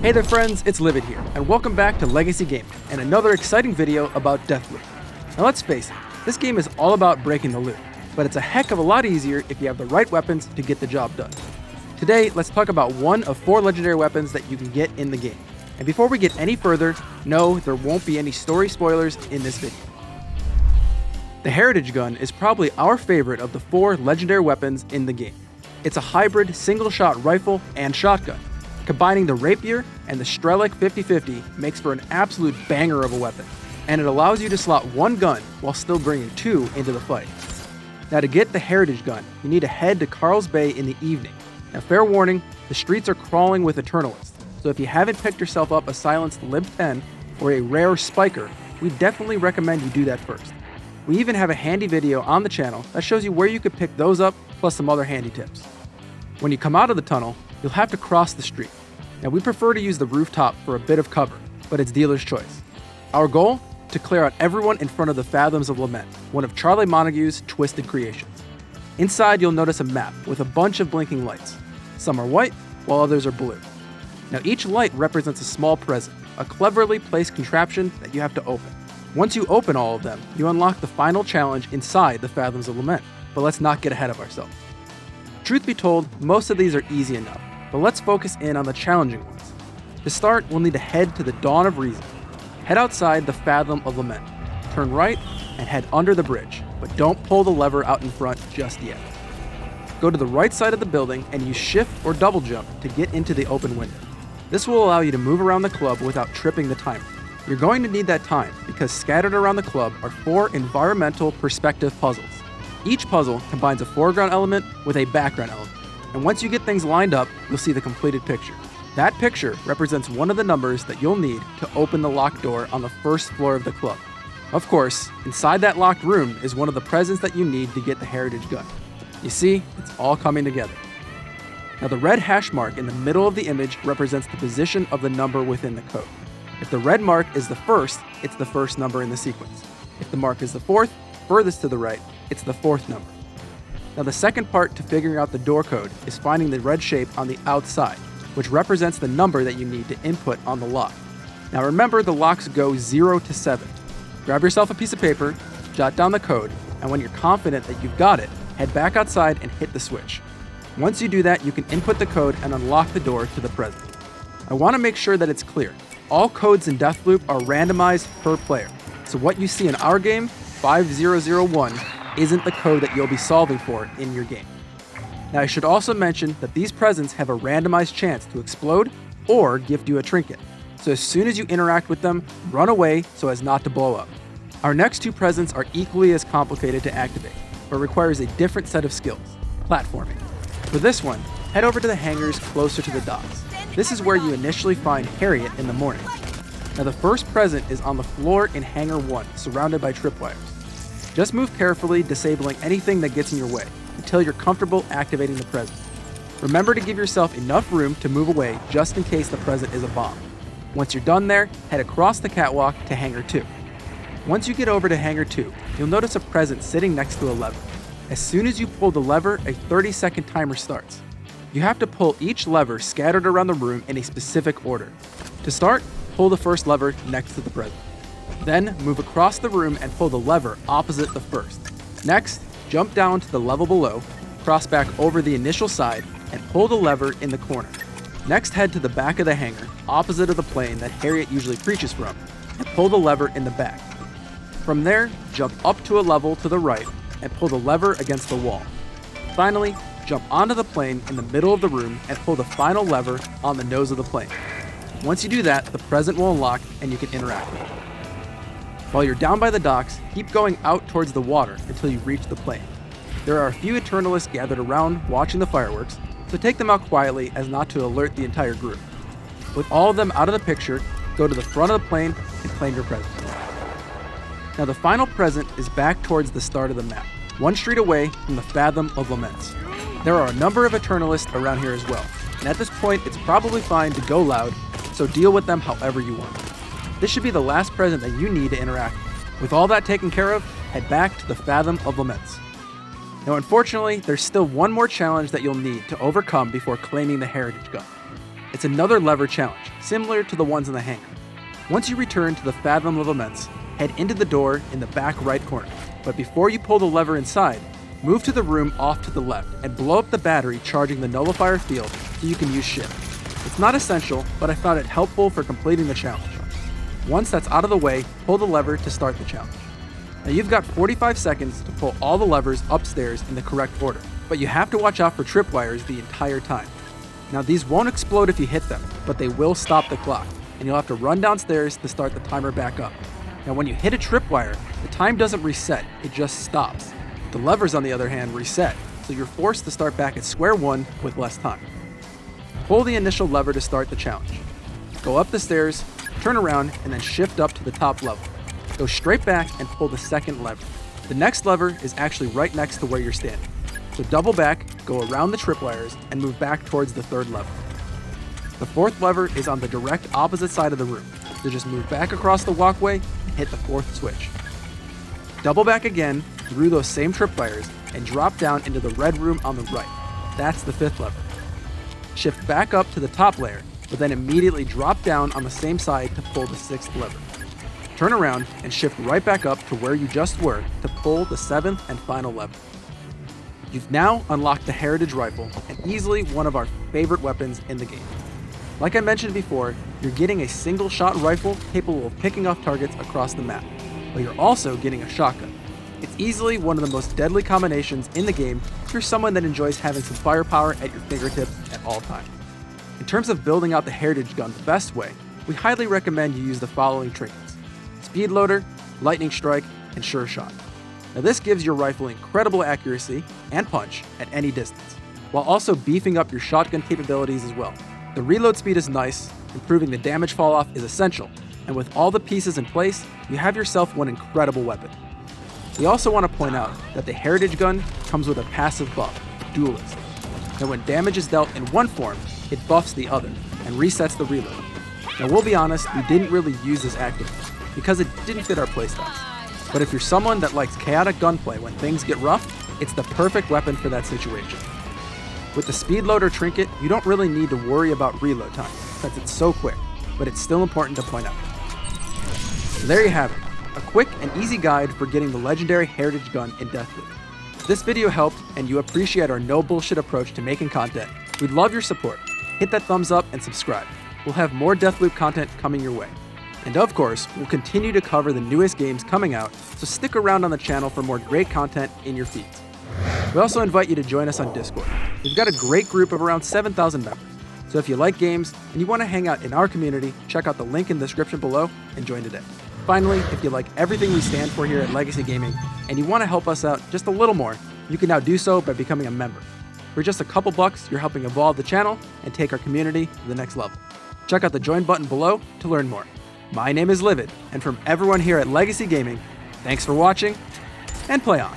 Hey there friends, it's Livid here, and welcome back to Legacy Gaming, and another exciting video about Deathloop. Now let's face it, this game is all about breaking the loot, but it's a heck of a lot easier if you have the right weapons to get the job done. Today, let's talk about one of 4 legendary weapons that you can get in the game. And before we get any further, no, there won't be any story spoilers in this video. The Heritage Gun is probably our favorite of the 4 legendary weapons in the game. It's a hybrid single-shot rifle and shotgun. Combining the Rapier and the Strelok 50/50 makes for an absolute banger of a weapon, and it allows you to slot one gun while still bringing 2 into the fight. Now to get the Heritage Gun, you need to head to Carl's Bay in the evening. Now fair warning, the streets are crawling with Eternalists, so if you haven't picked yourself up a silenced Lib 10 or a rare Spiker, we definitely recommend you do that first. We even have a handy video on the channel that shows you where you could pick those up, plus some other handy tips. When you come out of the tunnel, you'll have to cross the street. Now we prefer to use the rooftop for a bit of cover, but it's dealer's choice. Our goal? To clear out everyone in front of the Fathoms of Lament, one of Charlie Montague's twisted creations. Inside you'll notice a map with a bunch of blinking lights. Some are white, while others are blue. Now each light represents a small present, a cleverly placed contraption that you have to open. Once you open all of them, you unlock the final challenge inside the Fathoms of Lament, but let's not get ahead of ourselves. Truth be told, most of these are easy enough, but let's focus in on the challenging ones. To start, we'll need to head to the Dawn of Reason. Head outside the Fathom of Lament, turn right, and head under the bridge, but don't pull the lever out in front just yet. Go to the right side of the building and use shift or double jump to get into the open window. This will allow you to move around the club without tripping the timer. You're going to need that time because scattered around the club are 4 environmental perspective puzzles. Each puzzle combines a foreground element with a background element, and once you get things lined up, you'll see the completed picture. That picture represents one of the numbers that you'll need to open the locked door on the first floor of the club. Of course, inside that locked room is one of the presents that you need to get the Heritage Gun. You see, it's all coming together. Now the red hash mark in the middle of the image represents the position of the number within the code. If the red mark is the first, it's the first number in the sequence. If the mark is the 4th, furthest to the right, it's the 4th number. Now the second part to figuring out the door code is finding the red shape on the outside, which represents the number that you need to input on the lock. Now remember, the locks go 0 to 7. Grab yourself a piece of paper, jot down the code, and when you're confident that you've got it, head back outside and hit the switch. Once you do that, you can input the code and unlock the door to the present. I want to make sure that it's clear. All codes in Deathloop are randomized per player, so what you see in our game, 5001, isn't the code that you'll be solving for in your game. Now I should also mention that these presents have a randomized chance to explode or gift you a trinket, so as soon as you interact with them, run away so as not to blow up. Our next 2 presents are equally as complicated to activate, but requires a different set of skills, platforming. For this one, head over to the hangars closer to the docks. This is where you initially find Harriet in the morning. Now the first present is on the floor in Hangar 1, surrounded by tripwires. Just move carefully, disabling anything that gets in your way, until you're comfortable activating the present. Remember to give yourself enough room to move away just in case the present is a bomb. Once you're done there, head across the catwalk to Hangar 2. Once you get over to Hangar 2, you'll notice a present sitting next to a lever. As soon as you pull the lever, a 30-second timer starts. You have to pull each lever scattered around the room in a specific order. To start, pull the first lever next to the present. Then, move across the room and pull the lever opposite the first. Next, jump down to the level below, cross back over the initial side, and pull the lever in the corner. Next, head to the back of the hangar, opposite of the plane that Harriet usually preaches from, and pull the lever in the back. From there, jump up to a level to the right, and pull the lever against the wall. Finally, jump onto the plane in the middle of the room and pull the final lever on the nose of the plane. Once you do that, the present will unlock and you can interact with it. While you're down by the docks, keep going out towards the water until you reach the plane. There are a few Eternalists gathered around watching the fireworks, so take them out quietly as not to alert the entire group. With all of them out of the picture, go to the front of the plane and claim your present. Now the final present is back towards the start of the map, 1 street away from the Fathom of Laments. There are a number of Eternalists around here as well, and at this point it's probably fine to go loud, so deal with them however you want. This should be the last present that you need to interact with. With all that taken care of, head back to the Fathom of Laments. Now unfortunately, there's still one more challenge that you'll need to overcome before claiming the Heritage Gun. It's another lever challenge, similar to the ones in the hangar. Once you return to the Fathom of Immense, head into the door in the back right corner. But before you pull the lever inside, move to the room off to the left and blow up the battery charging the nullifier field so you can use shift. It's not essential, but I found it helpful for completing the challenge. Once that's out of the way, pull the lever to start the challenge. Now you've got 45 seconds to pull all the levers upstairs in the correct order, but you have to watch out for tripwires the entire time. Now these won't explode if you hit them, but they will stop the clock, and you'll have to run downstairs to start the timer back up. Now when you hit a tripwire, the time doesn't reset, it just stops. The levers on the other hand reset, so you're forced to start back at square one with less time. Pull the initial lever to start the challenge. Go up the stairs, turn around, and then shift up to the top level. Go straight back and pull the second lever. The next lever is actually right next to where you're standing. So double back, go around the tripwires, and move back towards the third lever. The fourth lever is on the direct opposite side of the room, so just move back across the walkway and hit the fourth switch. Double back again through those same tripwires and drop down into the red room on the right. That's the fifth lever. Shift back up to the top layer, but then immediately drop down on the same side to pull the sixth lever. Turn around and shift right back up to where you just were to pull the seventh and final lever. You've now unlocked the Heritage Rifle, and easily one of our favorite weapons in the game. Like I mentioned before, you're getting a single-shot rifle capable of picking off targets across the map, but you're also getting a shotgun. It's easily one of the most deadly combinations in the game if you're someone that enjoys having some firepower at your fingertips at all times. In terms of building out the Heritage gun the best way, we highly recommend you use the following trinkets: Speed Loader, Lightning Strike, and Sure Shot. Now this gives your rifle incredible accuracy and punch at any distance, while also beefing up your shotgun capabilities as well. The reload speed is nice, improving the damage fall off is essential, and with all the pieces in place, you have yourself one incredible weapon. We also want to point out that the Heritage gun comes with a passive buff, Duelist. Now when damage is dealt in one form, it buffs the other, and resets the reload. Now we'll be honest, we didn't really use this actively, because it didn't fit our playstyles. But if you're someone that likes chaotic gunplay when things get rough, it's the perfect weapon for that situation. With the Speed Loader trinket, you don't really need to worry about reload time, since it's so quick, but it's still important to point out. So there you have it, a quick and easy guide for getting the legendary Heritage gun in Deathloop. If this video helped and you appreciate our no bullshit approach to making content, we'd love your support. Hit that thumbs up and subscribe. We'll have more Deathloop content coming your way. And of course, we'll continue to cover the newest games coming out, so stick around on the channel for more great content in your feeds. We also invite you to join us on Discord. We've got a great group of around 7,000 members, so if you like games and you want to hang out in our community, check out the link in the description below and join today. Finally, if you like everything we stand for here at Legacy Gaming and you want to help us out just a little more, you can now do so by becoming a member. For just a couple bucks, you're helping evolve the channel and take our community to the next level. Check out the join button below to learn more. My name is Livid, and from everyone here at Legacy Gaming, thanks for watching, and play on!